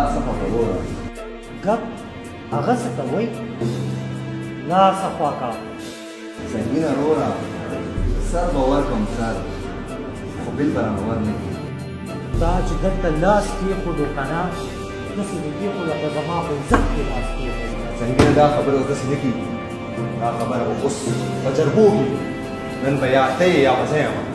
لا صفا وروره ګپ هغه څه ته وایي لاس خوا کا سنګینه وروره سر به ورکړم سر خو بل به رانه ور نه کړي دا چې دلته لاس کېښودو که نه داسې دې کېښو لکه زما په عزت کې لاس کېښودو سنګینه دا خبره اوس داسې نه کېږي دا خبره به اوس په جرګو کېږي نن به یا ته یې یا به زه یم